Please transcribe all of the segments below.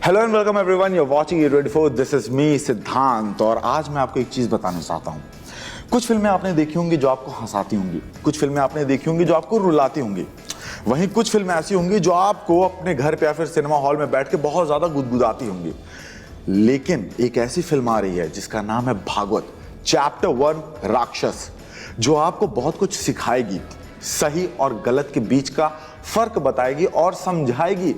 Hello and welcome everyone, you are watching E24। This is me Siddhant. और आज मैं आपको एक चीज बताना चाहता हूँ। कुछ फिल्में आपने देखी होंगी जो आपको हंसाती होंगी, कुछ फिल्में आपने देखी होंगी जो आपको रुलाती होंगी, वहीं कुछ फिल्में ऐसी होंगी जो आपको अपने घर पे या फिर सिनेमा हॉल में बैठ के बहुत ज्यादा गुदगुदाती होंगी। लेकिन एक ऐसी फिल्म आ रही है जिसका नाम है भागवत चैप्टर 1 राक्षस, जो आपको बहुत कुछ सिखाएगी, सही और गलत के बीच का फर्क बताएगी और समझाएगी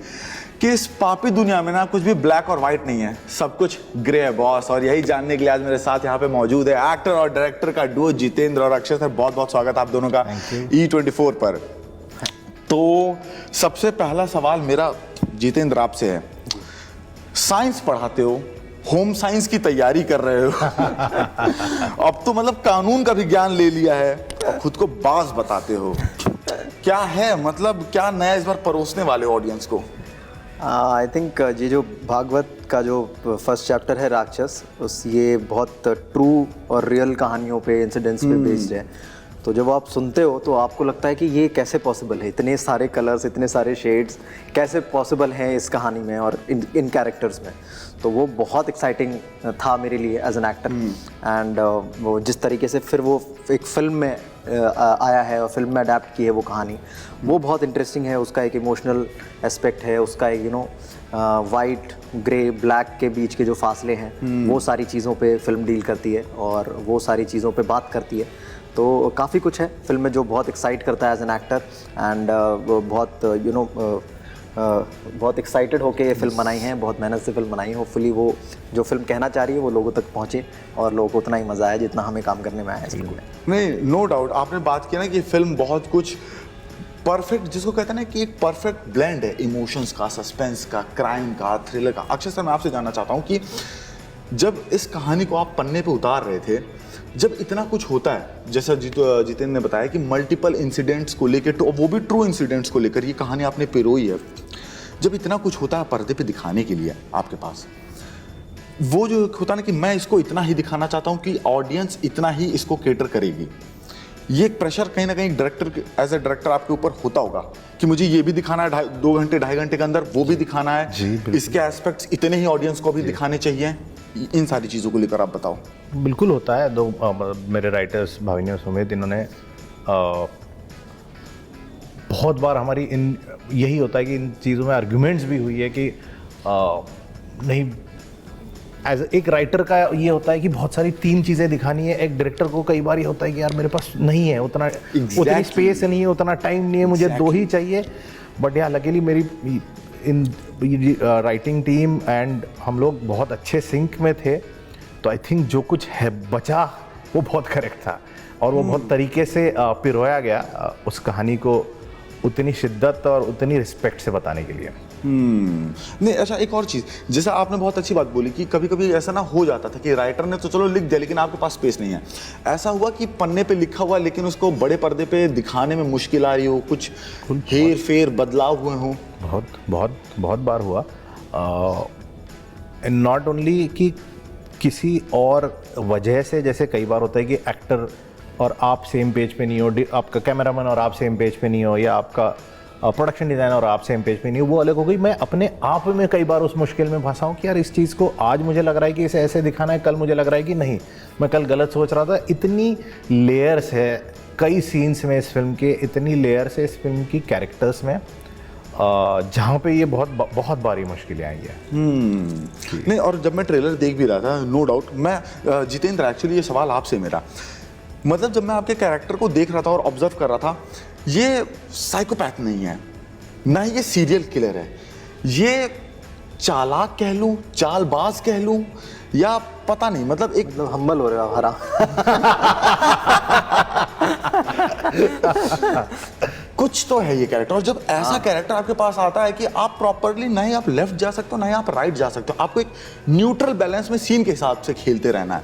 कि इस पापी दुनिया में ना कुछ भी ब्लैक और व्हाइट नहीं है, सब कुछ ग्रे है बॉस। और यही जानने के लिए आज मेरे साथ यहाँ पे मौजूद है एक्टर और डायरेक्टर का डुओ जितेंद्र और अक्षय सर। बहुत बहुत स्वागत आप दोनों का E24 पर। तो सबसे पहला सवाल मेरा जितेंद्र आपसे है, साइंस पढ़ाते हो, होम साइंस की तैयारी कर रहे हो अब तो मतलब कानून का भी ज्ञान ले लिया है और खुद को बास बताते हो, क्या है मतलब क्या नया इस बार परोसने वाले ऑडियंस को? आई थिंक ये जो भागवत का जो फर्स्ट चैप्टर है राक्षस, ये बहुत ट्रू और रियल कहानियों पे, इंसिडेंट्स पे बेस्ड है। तो जब आप सुनते हो तो आपको लगता है कि ये कैसे पॉसिबल है, इतने सारे कलर्स, इतने सारे शेड्स कैसे पॉसिबल हैं इस कहानी में और इन कैरेक्टर्स में। तो वो बहुत एक्साइटिंग था मेरे लिए एज एन एक्टर। एंड वो जिस तरीके से फिर वो एक फिल्म में आया है और फिल्म में अडेप्ट की है वो कहानी, वो बहुत इंटरेस्टिंग है। उसका एक इमोशनल एस्पेक्ट है, उसका एक वाइट ग्रे ब्लैक के बीच के जो फासले हैं वो सारी चीज़ों पे फिल्म डील करती है और वो सारी चीज़ों पे बात करती है। तो काफ़ी कुछ है फिल्म में जो बहुत एक्साइट करता है एज एन एक्टर। एंड बहुत बहुत एक्साइटेड होके ये फिल्म बनाई है, बहुत मेहनत से फिल्म बनाई है। होपफुली वो जो फिल्म कहना चाह रही है वो लोगों तक पहुँचे और लोगों को उतना ही मज़ा आया जितना हमें काम करने में आया इस फिल्म में। नहीं, नो डाउट आपने बात किया ना कि फिल्म बहुत कुछ परफेक्ट, जिसको कहते हैं ना कि एक परफेक्ट ब्लेंड है इमोशंस का, सस्पेंस का, क्राइम का, थ्रिलर का। अक्षय सर, मैं आपसे जानना चाहता हूँ कि जब इस कहानी को आप पन्ने पे उतार रहे थे, जब इतना कुछ होता है, जैसा जितेंद्र ने बताया कि मल्टीपल इंसिडेंट्स को लेकर, तो वो भी ट्रू इंसिडेंट्स को लेकर ये कहानी आपने पिरोई है, जब इतना कुछ होता है पर्दे पे दिखाने के लिए आपके पास, वो जो होता है ना कि मैं इसको इतना ही दिखाना चाहता हूँ कि ऑडियंस इतना ही इसको कैटर करेगी, ये एक प्रेशर कहीं ना कहीं डायरेक्टर एज ए डायरेक्टर आपके ऊपर होता होगा कि मुझे ये भी दिखाना है 2 घंटे 2.5 घंटे के अंदर, वो भी दिखाना है, इसके एस्पेक्ट्स इतने ही ऑडियंस को भी दिखाने चाहिए। इन सारी चीज़ों को लेकर आप बताओ। बिल्कुल होता है। मेरे राइटर्स भाविनी और सुमित, इन्होंने बहुत बार हमारी यही होता है कि इन चीज़ों में आर्ग्यूमेंट्स भी हुई है कि नहीं, एज एक राइटर का ये होता है कि बहुत सारी 3 चीज़ें दिखानी है। एक डायरेक्टर को कई बार ये होता है कि यार मेरे पास नहीं है उतना, उतनी स्पेस नहीं है, उतना टाइम नहीं है, मुझे 2 ही चाहिए। बट यार लकीली मेरी इन राइटिंग टीम एंड हम लोग बहुत अच्छे सिंक में थे। तो आई थिंक जो कुछ है बचा वो बहुत करेक्ट था और वो बहुत तरीके से पिरोया गया उस कहानी को उतनी शिद्दत और उतनी रिस्पेक्ट से बताने के लिए। नहीं, अच्छा एक और चीज़, जैसा आपने बहुत अच्छी बात बोली कि कभी कभी ऐसा ना हो जाता था कि राइटर ने तो चलो लिख दिया लेकिन आपके पास स्पेस नहीं है। ऐसा हुआ कि पन्ने पे लिखा हुआ लेकिन उसको बड़े पर्दे पे दिखाने में मुश्किल आ रही हो, कुछ हेर फेर बदलाव हुए हों? बहुत बहुत बहुत बार हुआ। नॉट ओनली कि किसी और वजह से, जैसे कई बार होता है कि एक्टर और आप सेम पेज पे नहीं हो, आपका कैमरामैन और आप सेम पेज पे नहीं हो, या आपका प्रोडक्शन डिज़ाइनर और आप सेम पेज पे नहीं हो, वो अलग हो गई। मैं अपने आप में कई बार उस मुश्किल में फंसा हूँ कि यार इस चीज़ को आज मुझे लग रहा है कि इसे ऐसे दिखाना है, कल मुझे लग रहा है कि नहीं, मैं कल गलत सोच रहा था। इतनी लेयर्स है कई सीन्स में इस फिल्म के, इतनी लेयर्स है इस फिल्म की कैरेक्टर्स में, जहाँ पे ये बहुत बारी मुश्किलें आई है। नहीं, और जब मैं ट्रेलर देख भी रहा था, नो डाउट मैं जितेंद्र, एक्चुअली ये सवाल आपसे मेरा, मतलब जब मैं आपके कैरेक्टर को देख रहा था और ऑब्जर्व कर रहा था, ये साइकोपैथ नहीं है, ना ही ये सीरियल किलर है, ये चालाक कह लूं, चालबाज कह लूं, या पता नहीं, मतलब एक हम्बल हो रहा है हरा कुछ तो है ये कैरेक्टर। और जब ऐसा कैरेक्टर आपके पास आता है कि आप प्रॉपरली ना ही आप लेफ्ट जा सकते हो ना ही आप राइट जा सकते हो, आपको एक न्यूट्रल बैलेंस में सीन के हिसाब से खेलते रहना है।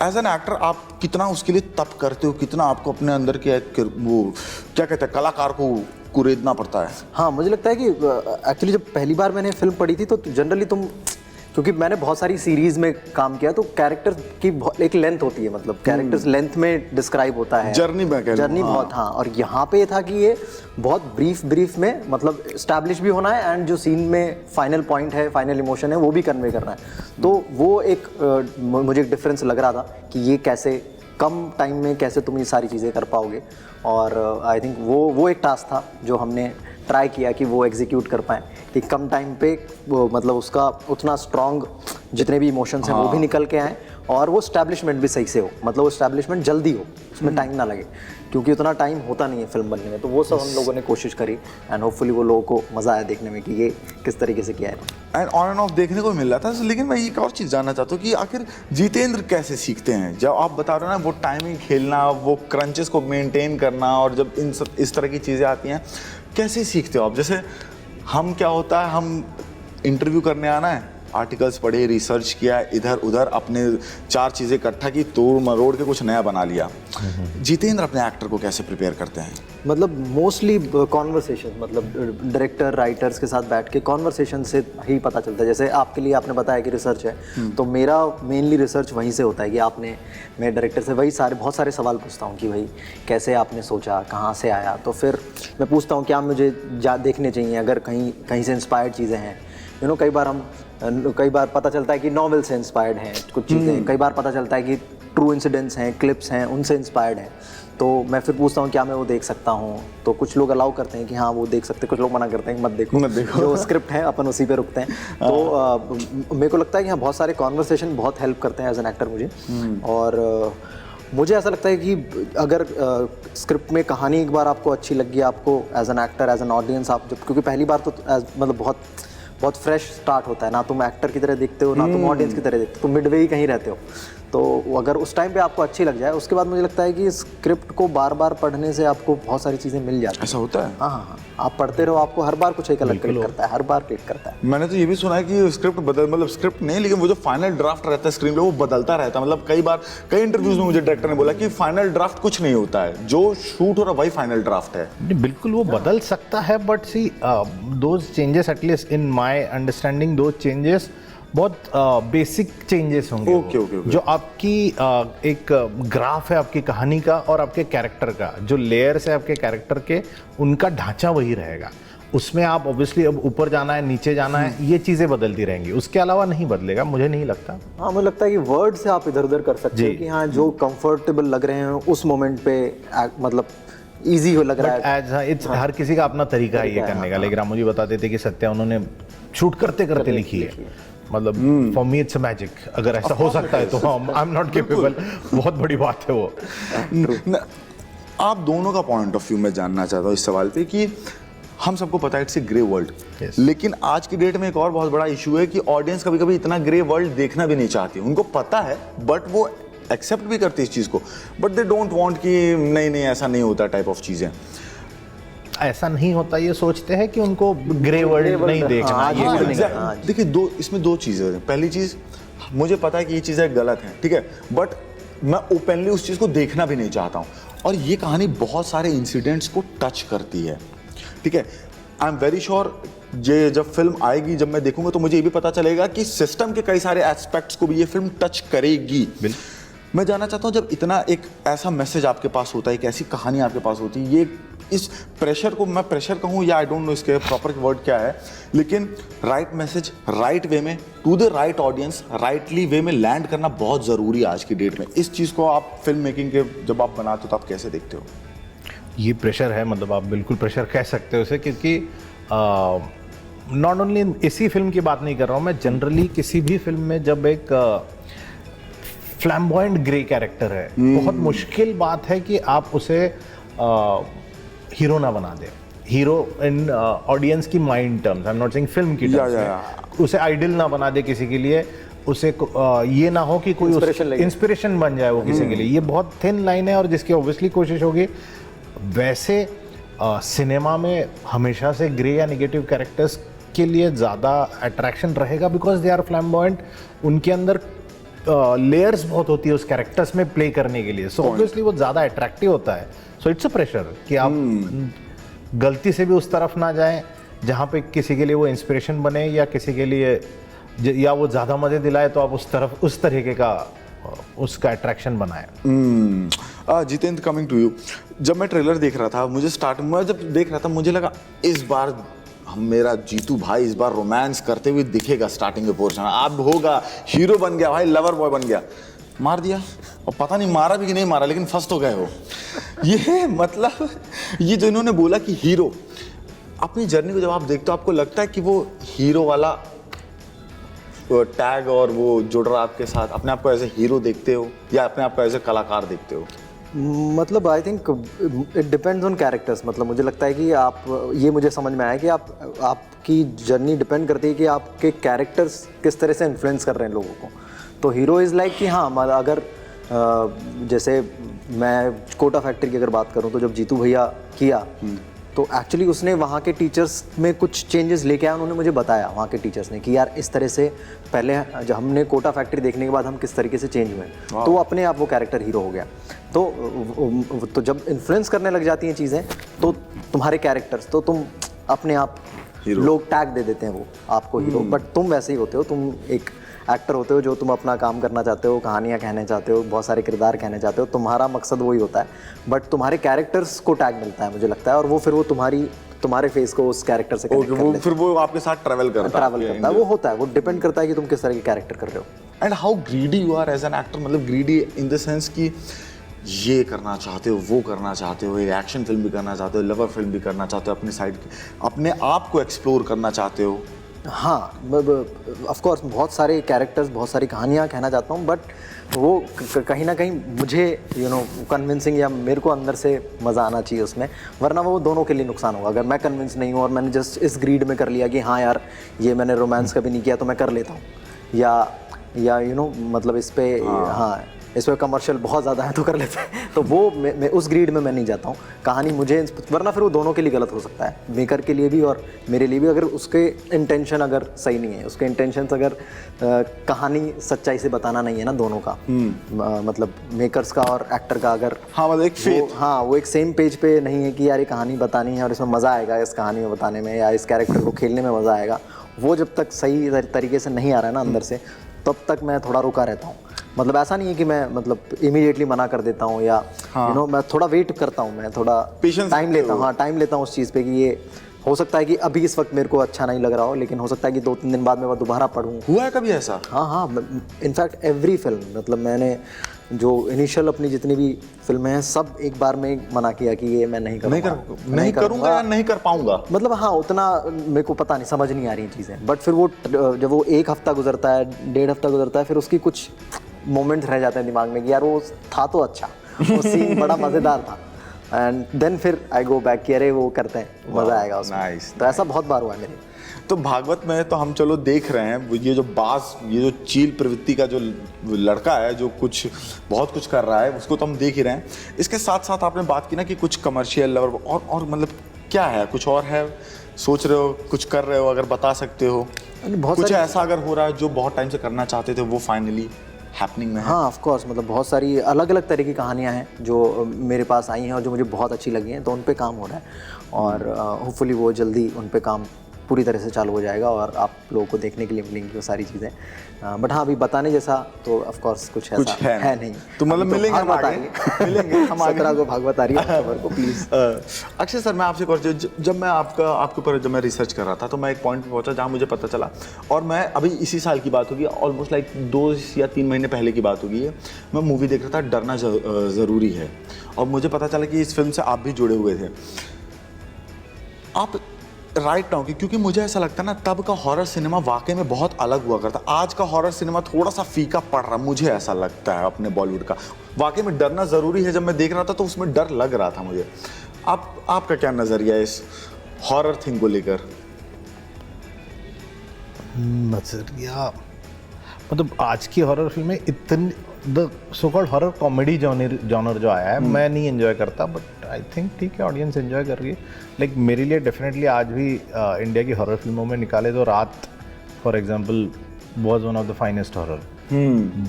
एज एन एक्टर आप कितना उसके लिए तप करते हो, कितना आपको अपने अंदर के वो क्या कहते हैं कलाकार को कुरेदना पड़ता है। हाँ, मुझे लगता है कि एक्चुअली जब पहली बार मैंने फिल्म पढ़ी थी तो जनरली तुम क्योंकि मैंने बहुत सारी सीरीज में काम किया तो कैरेक्टर की एक लेंथ होती है, मतलब कैरेक्टर्स लेंथ में डिस्क्राइब होता है, जर्नी में कह लो, जर्नी बहुत, हाँ। और यहाँ पे ये था कि ये बहुत ब्रीफ में मतलब स्टैब्लिश भी होना है एंड जो सीन में फाइनल पॉइंट है, फाइनल इमोशन है, वो भी कन्वे करना है। तो वो एक मुझे एक डिफरेंस लग रहा था कि ये कैसे कम टाइम में कैसे तुम ये सारी चीज़ें कर पाओगे, और आई थिंक वो एक टास्क था जो हमने ट्राई किया कि वो एग्जीक्यूट कर पाएँ कि कम टाइम पे वो मतलब उसका उतना स्ट्रॉन्ग जितने भी इमोशंस हैं वो भी निकल के आएँ और वो स्टैब्लिशमेंट भी सही से हो, मतलब वो स्टैब्लिशमेंट जल्दी हो, उसमें टाइम ना लगे, क्योंकि उतना टाइम होता नहीं है फिल्म बनने में। तो वो सब हम लोगों ने कोशिश करी एंड होपफुली वो लोगों को मज़ा आया देखने में कि ये किस तरीके से किया है। एंड ऑन एंड ऑफ देखने को मिल रहा था। लेकिन मैं एक और चीज़ जानना चाहता हूँ कि आखिर जितेंद्र कैसे सीखते हैं? जब आप बता रहे हो ना वो टाइमिंग खेलना, वो क्रंचेस को मेंटेन करना, और जब इस तरह की चीज़ें आती हैं कैसे सीखते हो आप? जैसे हम क्या होता है, हम इंटरव्यू करने आना है, आर्टिकल्स पढ़े, रिसर्च किया, इधर उधर अपने 4 चीज़ें इकट्ठा की, तोड़ मरोड़ के कुछ नया बना लिया। जितेंद्र अपने एक्टर को कैसे प्रिपेयर करते हैं? मतलब मोस्टली कॉन्वर्सेशन, मतलब डायरेक्टर राइटर्स के साथ बैठ के कॉन्वर्सेशन से ही पता चलता है। जैसे आपके लिए आपने बताया कि रिसर्च है, तो मेरा मेनली रिसर्च वहीं से होता है कि मैं डायरेक्टर से वही बहुत सारे सवाल पूछता हूँ कि भाई कैसे आपने सोचा, कहाँ से आया। तो फिर मैं पूछता हूँ क्या मुझे देखने चाहिए, अगर कहीं से इंस्पायर्ड चीज़ें हैं। कई बार पता चलता है कि नॉवेल से इंस्पायर्ड हैं कुछ चीज़ें, कई बार पता चलता है कि ट्रू इंसिडेंट्स हैं, क्लिप्स हैं, उनसे इंस्पायर्ड हैं। तो मैं फिर पूछता हूँ क्या मैं वो देख सकता हूँ। तो कुछ लोग अलाउ करते हैं कि हाँ वो देख सकते, कुछ लोग मना करते हैं कि मत देखो। जो स्क्रिप्ट है अपन उसी पे रुकते हैं। तो मेरे को लगता है कि हाँ बहुत सारे कॉन्वर्सेशन बहुत हेल्प करते हैं एज एन एक्टर मुझे। और मुझे ऐसा लगता है कि अगर स्क्रिप्ट में कहानी एक बार आपको अच्छी लगी, आपको as an actor, as an audience, आप जब, क्योंकि पहली बार तो मतलब बहुत फ्रेश स्टार्ट होता है, ना तुम एक्टर की तरह देखते हो ना तुम ऑडियंस की तरह देखते हो, तुम मिडवे ही कहीं रहते हो। तो अगर उस टाइम पे आपको अच्छी लग जाए, उसके बाद मुझे लगता है कि स्क्रिप्ट को बार बार पढ़ने से आपको बहुत सारी चीज़ें मिल जाती हैं। ऐसा होता है? हाँ, आप पढ़ते रहो, आपको हर बार कुछ एक अलग क्लिक करता है, हर बार क्लिक करता है। मैंने तो ये भी सुना है कि स्क्रिप्ट मतलब स्क्रिप्ट नहीं, लेकिन वो जो फाइनल ड्राफ्ट रहता है स्क्रीन पे वो बदलता रहता है। मतलब कई इंटरव्यूज में मुझे डायरेक्टर ने बोला कि फाइनल ड्राफ्ट कुछ नहीं होता है, जो शूट हो रहा वही फाइनल ड्राफ्ट है। बिल्कुल वो बदल सकता है, but C those changes, at least in my understanding, those changes बहुत बेसिक चेंजेस होंगे। ओके। जो आपकी एक ग्राफ है आपकी कहानी का और आपके कैरेक्टर का, जो लेयर्स है आपके कैरेक्टर के, उनका ढांचा वही रहेगा। उसमें आप ऑब्वियसली अब ऊपर जाना है, नीचे जाना है, ये चीज़ें बदलती रहेंगी, उसके अलावा नहीं बदलेगा, मुझे नहीं लगता। हाँ, मुझे लगता है कि वर्ड से आप इधर उधर कर सकते हैं कि हाँ जो कंफर्टेबल लग रहे हैं उस मोमेंट पे, मतलब ईजी हो लग रहा है। हर किसी का अपना तरीका है ये करने का। लेकिन आप मुझे बताते थे कि सत्या उन्होंने शूट करते करते लिखी है। मतलब फॉर मी इट्स मैजिक। अगर ऐसा हो सकता है तो आई एम नॉट केपेबल, बहुत बड़ी बात है वो। आप दोनों का पॉइंट ऑफ व्यू मैं जानना चाहता हूँ इस सवाल पे कि हम सबको पता है इट्स ए ग्रे वर्ल्ड, लेकिन आज की डेट में एक और बहुत बड़ा इशू है कि ऑडियंस कभी कभी इतना ग्रे वर्ल्ड देखना भी नहीं चाहती। उनको पता है बट वो एक्सेप्ट भी करती है इस चीज़ को, बट दे डोंट वांट कि नहीं ऐसा नहीं होता टाइप ऑफ चीज़ें। ऐसा नहीं होता ये सोचते हैं कि उनको ग्रे वर्ल्ड नहीं देखना। देखिए इसमें दो चीज़ें हैं। पहली चीज़, मुझे पता है कि ये चीज़ें गलत हैं, ठीक है, बट मैं ओपनली उस चीज़ को देखना भी नहीं चाहता हूँ। और ये कहानी बहुत सारे इंसिडेंट्स को टच करती है, ठीक है। आई एम वेरी श्योर जब फिल्म आएगी, जब मैं देखूंगा तो मुझे ये भी पता चलेगा कि सिस्टम के कई सारे एस्पेक्ट्स को भी ये फिल्म टच करेगी। मैं जानना चाहता हूँ, जब इतना एक ऐसा मैसेज आपके पास होता है, एक ऐसी कहानी आपके पास होती है, ये इस प्रेशर को, मैं प्रेशर कहूँ या आई डोंट नो इसके प्रॉपर वर्ड क्या है, लेकिन राइट मैसेज राइट वे में to the right audience rightly way में लैंड करना बहुत ज़रूरी है आज की डेट में। इस चीज़ को आप फिल्म मेकिंग के जब आप बनाते हो तो आप कैसे देखते हो? ये प्रेशर है, मतलब आप बिल्कुल प्रेशर कह सकते हो इसे, क्योंकि नॉट ओनली इसी फिल्म की बात नहीं कर रहा हूँ मैं, जनरली किसी भी फिल्म में जब एक फ्लैम्बॉयंट ग्रे कैरेक्टर है, बहुत मुश्किल बात है कि आप उसे हीरो ना बना दे। हीरो इन ऑडियंस की mind terms, I am not saying film की टर्म्स, उसे आइडल ना बना दे किसी के लिए, उसे ये ना हो कि कोई इंस्पिरेशन बन जाए वो किसी के लिए। ये बहुत थिन लाइन है और जिसकी ऑब्वियसली कोशिश होगी। वैसे सिनेमा में हमेशा से ग्रे या नेगेटिव कैरेक्टर्स के लिए ज़्यादा अट्रैक्शन रहेगा, बिकॉज दे आर फ्लैम्बॉयंट। उनके अंदर लेयर्स बहुत होती है उस कैरेक्टर्स में प्ले करने के लिए, सो ऑब्वियसली वो ज़्यादा अट्रैक्टिव होता है। सो इट्स अ प्रेशर कि आप गलती से भी उस तरफ ना जाएं जहाँ पे किसी के लिए वो इंस्पिरेशन बने या किसी के लिए या वो ज़्यादा मज़े दिलाए तो आप उस तरीके का उसका अट्रैक्शन बनाए। जितेंद्र, कमिंग टू यू, जब मैं ट्रेलर देख रहा था, मुझे स्टार्टिंग में जब देख रहा था मुझे लगा इस बार मेरा जीतू भाई इस बार रोमांस करते हुए दिखेगा स्टार्टिंग के पोर्शन, अब होगा, हीरो बन गया भाई, लवर बॉय बन गया। मार दिया, और पता नहीं मारा भी कि नहीं मारा, लेकिन फर्स्ट हो गए हो। ये मतलब ये जो इन्होंने बोला कि हीरो, अपनी जर्नी को जब आप देखते हो आपको लगता है कि वो हीरो वाला टैग और वो जुड़ रहा आपके साथ, अपने आप को एज ए हीरो देखते हो या अपने आप को एज ए कलाकार देखते हो? मतलब I think it depends on characters. मतलब मुझे लगता है कि आप, ये मुझे समझ में आया कि आपकी जर्नी डिपेंड करती है कि आपके कैरेक्टर्स किस तरह से इन्फ्लुएंस कर रहे हैं लोगों को। तो हीरो इज़ लाइक कि हाँ, अगर जैसे मैं कोटा फैक्ट्री की अगर बात करूँ तो जब जीतू भैया किया तो एक्चुअली उसने वहाँ के टीचर्स में कुछ चेंजेस लेके आया। उन्होंने मुझे बताया वहाँ के टीचर्स ने कि यार इस तरह से पहले जब हमने कोटा फैक्ट्री देखने के बाद हम किस तरीके से चेंज हुए, तो अपने आप वो कैरेक्टर हीरो हो गया। तो जब इन्फ्लुएंस करने लग जाती हैं चीज़ें तो तुम्हारे कैरेक्टर्स, तो तुम अपने आप लोग टैग दे देते हैं वो आपको हीरो, बट तुम वैसे ही होते हो। तुम एक एक्टर होते हो जो तुम अपना काम करना चाहते हो, कहानियाँ कहने चाहते हो, बहुत सारे किरदार कहने चाहते हो, तुम्हारा मकसद वही होता है, बट तुम्हारे कैरेक्टर्स को टैग मिलता है मुझे लगता है, और वो फिर वो तुम्हारे फेस को उस कैरेक्टर से कनेक्ट वो फिर वो आपके साथ ट्रैवल करता है। वो होता है, वो डिपेंड करता है कि तुम किस तरह के कैरेक्टर कर रहे हो। And how greedy you are as an actor, मतलब ग्रीडी इन द सेंस कि ये करना चाहते हो, वो करना चाहते हो, एक एक्शन फिल्म भी करना चाहते हो, लवर फिल्म भी करना चाहते हो, अपनी साइड अपने आप को एक्सप्लोर करना चाहते हो। हाँ, ऑफ कोर्स बहुत सारे कैरेक्टर्स, बहुत सारी कहानियाँ कहना चाहता हूँ, बट वो कहीं ना कहीं मुझे कन्विंसिंग या मेरे को अंदर से मज़ा आना चाहिए उसमें, वरना वो दोनों के लिए नुकसान होगा। अगर मैं कन्विंस नहीं हूँ और मैंने जस्ट इस ग्रीड में कर लिया कि हाँ यार ये मैंने रोमांस कभी नहीं किया तो मैं कर लेता हूँ, या मतलब इस पे हाँ इस पर कमर्शियल बहुत ज़्यादा है तो कर लेते हैं, तो वो मैं उस ग्रीड में मैं नहीं जाता हूँ। कहानी मुझे, वरना फिर वो दोनों के लिए गलत हो सकता है, मेकर के लिए भी और मेरे लिए भी। अगर उसके इंटेंशन अगर सही नहीं है, उसके इंटेंशंस अगर कहानी सच्चाई से बताना नहीं है ना दोनों का, मतलब मेकर्स का और एक्टर का, अगर वो एक सेम पेज पे नहीं है कि यार ये कहानी बतानी है और इसमें मज़ा आएगा, इस कहानी में बताने में या इस कैरेक्टर को खेलने में मज़ा आएगा, वो जब तक सही तरीके से नहीं आ रहा है ना अंदर से, तब तक मैं थोड़ा रुका रहता हूँ। मतलब ऐसा नहीं है कि मैं मतलब इमीडिएटली मना कर देता हूँ या मैं थोड़ा वेट करता हूँ, मैं थोड़ा टाइम लेता हूँ। हाँ, टाइम लेता हूँ उस चीज़ पे कि ये हो सकता है कि अभी इस वक्त मेरे को अच्छा नहीं लग रहा हो, लेकिन हो सकता है कि 2-3 दिन बाद मैं दोबारा पढ़ूँ। हुआ है कभी ऐसा? हाँ, इनफैक्ट एवरी फिल्म, मतलब मैंने जो इनिशियल अपनी जितनी भी फिल्में हैं सब एक बार में मना किया कि ये मैं नहीं करूँगा या नहीं कर पाऊँगा। मतलब हाँ, उतना मेरे को पता नहीं, समझ नहीं आ रही चीज़ें, बट फिर वो जब वो 1 हफ्ता गुजरता है, 1.5 हफ्ता गुजरता है, फिर उसकी कुछ मोमेंट्स रह जाते हैं दिमाग में कि यार वो था तो अच्छा, वो सीन बड़ा मज़ेदार था, एंड देन फिर आई गो बैक कि अरे वो करते हैं, मज़ा आएगा उसमें। तो ऐसा बहुत बार हुआ है मेरे। तो भागवत में तो हम चलो देख रहे हैं, ये जो चील प्रवृत्ति का जो लड़का है जो बहुत कुछ कर रहा है, उसको तो हम देख ही रहे हैं। इसके साथ साथ आपने बात की ना कि कुछ कमर्शियल लवर और मतलब क्या है, कुछ और है, सोच रहे हो, कुछ कर रहे हो, अगर बता सकते हो कुछ ऐसा अगर हो रहा है जो बहुत टाइम से करना चाहते थे वो फाइनली हैपनिंग में है? हाँ, ऑफ कोर्स, मतलब बहुत सारी अलग अलग तरह की कहानियाँ हैं जो मेरे पास आई हैं और जो मुझे बहुत अच्छी लगी हैं, तो उन पे काम हो रहा है और होपफुली वो जल्दी उन पे काम पूरी तरह से चालू हो जाएगा और आप लोगों को देखने के लिए मिलेंगी वो सारी चीज़ें। बट हाँ, अभी बताने जैसा तो ऑफ कोर्स कुछ है नहीं। तो मतलब मिलेंगे हम आगे 17 को भागवत आ रही है, खबर को प्लीज़। अक्षय सर, मैं आपसे जब मैं आपके ऊपर जब मैं रिसर्च कर रहा था तो मैं एक पॉइंट पे पहुंचा जहाँ मुझे पता चला, और मैं अभी इसी साल की बात होगी, ऑलमोस्ट लाइक 2 या 3 महीने पहले की बात होगी, मैं मूवी देख रहा था डरना ज़रूरी है, और मुझे पता चला कि इस फिल्म से आप भी जुड़े हुए थे। आप राइट नाउ, क्योंकि मुझे ऐसा लगता है ना तब का हॉरर सिनेमा वाकई में बहुत अलग हुआ करता, आज का हॉरर सिनेमा थोड़ा सा फीका पड़ रहा, मुझे ऐसा लगता है अपने बॉलीवुड का। वाकई में डरना ज़रूरी है, जब मैं देख रहा था तो उसमें डर लग रहा था मुझे। आपका क्या नज़रिया है इस हॉरर थिंग को लेकर? नज़रिया मतलब आज की हॉरर फिल्में इतनी the so called horror comedy genre जो आया है, मैं नहीं एंजॉय करता, बट आई थिंक ठीक है, ऑडियंस एंजॉय कर रही है। लाइक मेरे लिए डेफिनेटली आज भी इंडिया की हॉरर फिल्मों में निकाले तो रात for example was one of the finest horror,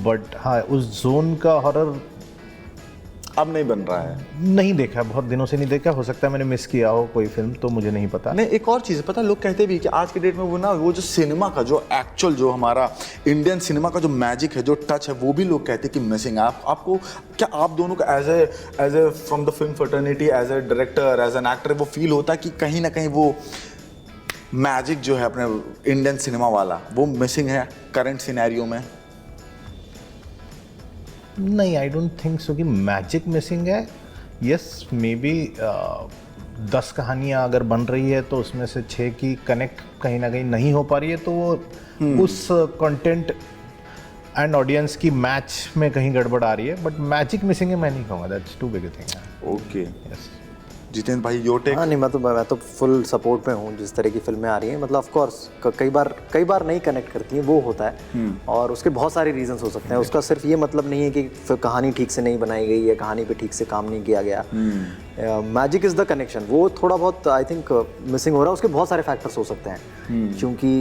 but हाँ उस जोन का हॉरर अब नहीं बन रहा है? नहीं देखा, बहुत दिनों से नहीं देखा, हो सकता है मैंने मिस किया हो कोई फिल्म, तो मुझे नहीं पता। नहीं, एक और चीज़ है, पता लोग कहते भी कि आज के डेट में वो जो सिनेमा का जो एक्चुअल जो हमारा इंडियन सिनेमा का जो मैजिक है, जो टच है, वो भी लोग कहते हैं कि मिसिंग है। आपको क्या, आप दोनों का as a from the film fraternity, as a director, as an actor, वो फील होता है कि कहीं ना कहीं वो मैजिक जो है अपने इंडियन सिनेमा वाला, वो मिसिंग है करंट सिनेरियो में? नहीं, आई डोंट थिंक सो कि मैजिक मिसिंग है। यस, मे बी 10 कहानियाँ अगर बन रही है तो उसमें से 6 की कनेक्ट कहीं ना कहीं नहीं हो पा रही है, तो वो उस कंटेंट एंड ऑडियंस की मैच में कहीं गड़बड़ आ रही है। बट मैजिक मिसिंग है मैं नहीं कहूँगा, that's too big a thing. Okay, yes. Jitendra भाई, योर टेक? हाँ नहीं, मैं तो फुल सपोर्ट में हूँ जिस तरह की फिल्में आ रही हैं। मतलब ऑफ कोर्स कई बार नहीं कनेक्ट करती हैं, वो होता है, और उसके बहुत सारे रीजंस हो सकते हैं। उसका सिर्फ ये मतलब नहीं है कि कहानी ठीक से नहीं बनाई गई या कहानी पे ठीक से काम नहीं किया गया। मैजिक इज़ द कनेक्शन, वो थोड़ा बहुत आई थिंक मिसिंग हो रहा है। उसके बहुत सारे फैक्टर्स हो सकते हैं, क्योंकि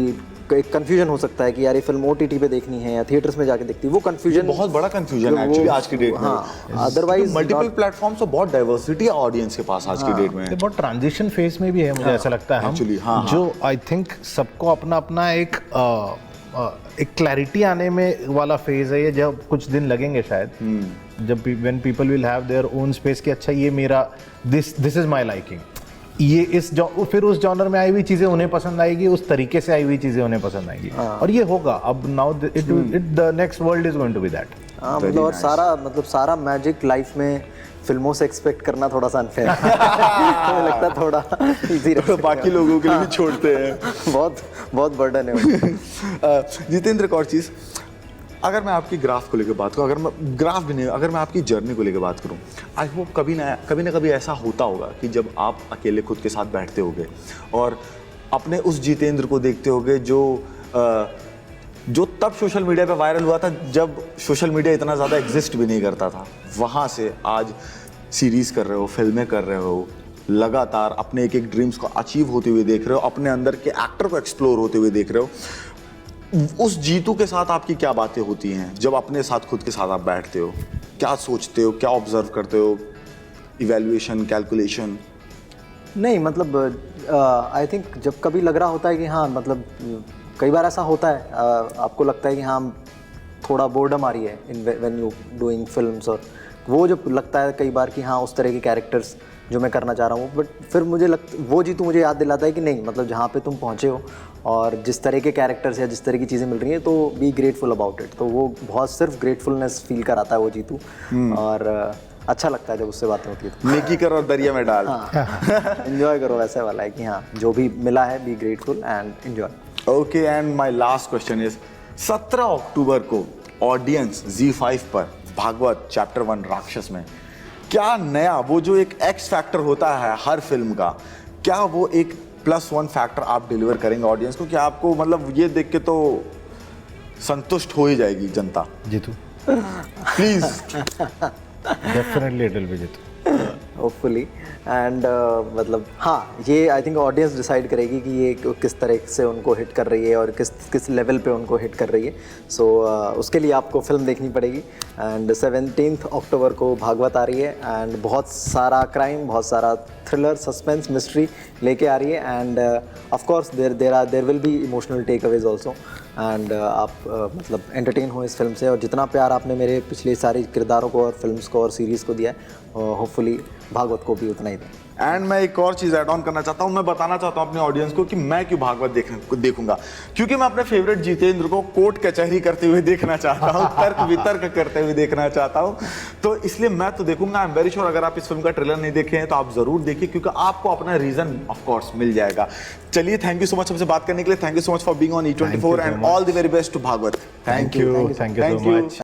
एक कंफ्यूजन हो सकता है कि यार ये फिल्म OTT पे देखनी है या थिएटर्स में जाके देखती है, वो कंफ्यूजन बहुत बड़ा कंफ्यूजन है एक्चुअली आज की डेट में। हाँ, अदरवाइज मल्टीपल प्लेटफॉर्म्स और बहुत डाइवर्सिटी है ऑडियंस के पास आज की डेट में। ये बहुत ट्रांजिशन फेज में भी है, मुझे ऐसा लगता है Actually, हाँ, जो आई थिंक सबको अपना अपना एक क्लैरिटी आने में वाला फेज है ये, जब कुछ दिन लगेंगे शायद, जब when people will have their own space कि अच्छा ये मेरा दिस इज माय लाइकिंग, ये फिर उस जॉनर में आई हुई चीजें उन्हें पसंद आएगी, उस तरीके से आई हुई चीजें उन्हें पसंद आएगी, और ये होगा अब। Now it the next world is going to be that. हाँ, मतलब और सारा मैजिक लाइफ में फिल्मों से एक्सपेक्ट करना थोड़ा सा अनफेयर है। मुझे लगता है थोड़ा इजी तो बाकी लोगों के लिए भी छोड़ते हैं। बहुत बर्डन है। जितेंद्र, एक और चीज़, अगर मैं आपकी ग्राफ को लेकर बात करूँ, अगर मैं ग्राफ भी नहीं, अगर मैं आपकी जर्नी को लेकर बात करूँ, आई होप कभी ना कभी ऐसा होता होगा कि जब आप अकेले खुद के साथ बैठते होगे और अपने उस जितेंद्र को देखते होगे जो तब सोशल मीडिया पे वायरल हुआ था, जब सोशल मीडिया इतना ज़्यादा एग्जिस्ट भी नहीं करता था। वहाँ से आज सीरीज़ कर रहे हो, फिल्में कर रहे हो, लगातार अपने एक एक ड्रीम्स को अचीव होते हुए देख रहे हो, अपने अंदर के एक्टर को एक्सप्लोर होते हुए देख रहे हो। उस जीतू के साथ आपकी क्या बातें होती हैं जब अपने साथ खुद के साथ आप बैठते हो? क्या सोचते हो, क्या ऑब्जर्व करते हो? Evaluation, calculation? नहीं, मतलब आई थिंक जब कभी लग रहा होता है कि हाँ, मतलब कई बार ऐसा होता है, आपको लगता है कि हाँ थोड़ा बोर्डम आ रही है in when you doing films, और वो जब लगता है कई बार कि हाँ उस तरह के कैरेक्टर्स जो मैं करना चाह रहा हूँ, बट फिर वो जीतू मुझे याद दिलाता है कि नहीं, मतलब जहाँ पे तुम पहुँचे हो और जिस तरह के कैरेक्टर्स या जिस तरह की चीज़ें मिल रही हैं, तो बी ग्रेटफुल अबाउट इट। तो वो बहुत सिर्फ ग्रेटफुलनेस फील कराता है वो जीतू, और अच्छा लगता है जब उससे बातें होती है। नेकी करो और दरिया में डाल। एंजॉय करो, वैसे वाला है कि हाँ जो भी मिला है be grateful and enjoy. Okay, and my last question is 17 अक्टूबर को ऑडियंस ZEE5 पर भागवत चैप्टर 1 राक्षस में क्या नया, वो जो एक एक्स फैक्टर होता है हर फिल्म का, क्या वो एक +1 फैक्टर आप डिलीवर करेंगे ऑडियंस को? क्या आपको मतलब ये देख के तो संतुष्ट हो ही जाएगी जनता? Jeetu please. Definitely it will be Jeetu, hopefully. And मतलब हाँ, ये आई थिंक ऑडियंस डिसाइड करेगी कि ये किस तरह से उनको हिट कर रही है और किस लेवल पे उनको हिट कर रही है। सो उसके लिए आपको फिल्म देखनी पड़ेगी। एंड 17 अक्टूबर को भागवत आ रही है, एंड बहुत सारा क्राइम, बहुत सारा थ्रिलर, सस्पेंस, मिस्ट्री लेके आ रही है। And of course there will be emotional takeaways also. And आप मतलब एंटरटेन हो इस फिल्म से, और जितना प्यार आपने मेरे पिछले सारे किरदारों को और फिल्म्स को और सीरीज़ को दिया है, होपफुली भागवत को भी उतना ही दें। एंड मैं एक और चीज़ ऐड ऑन करना चाहता हूँ, मैं बताना चाहता हूँ अपने ऑडियंस को कि मैं क्यों भागवत देखूंगा, क्योंकि मैं अपने फेवरेट जितेंद्र को कोर्ट कचहरी करते हुए देखना चाहता हूँ, तर्क वितर्क करते हुए देखना चाहता हूँ, तो इसलिए मैं तो देखूंगा। आई एम वेरी श्योर अगर आप इस फिल्म का ट्रेलर नहीं देखे हैं तो आप जरूर देखिए, क्योंकि आपको अपना रीजन ऑफ कोर्स मिल जाएगा। चलिए, थैंक यू सो मच हमसे बात करने के लिए। Thank you so much for being on E24 and all the very best to Bhagwat. Thank you so much.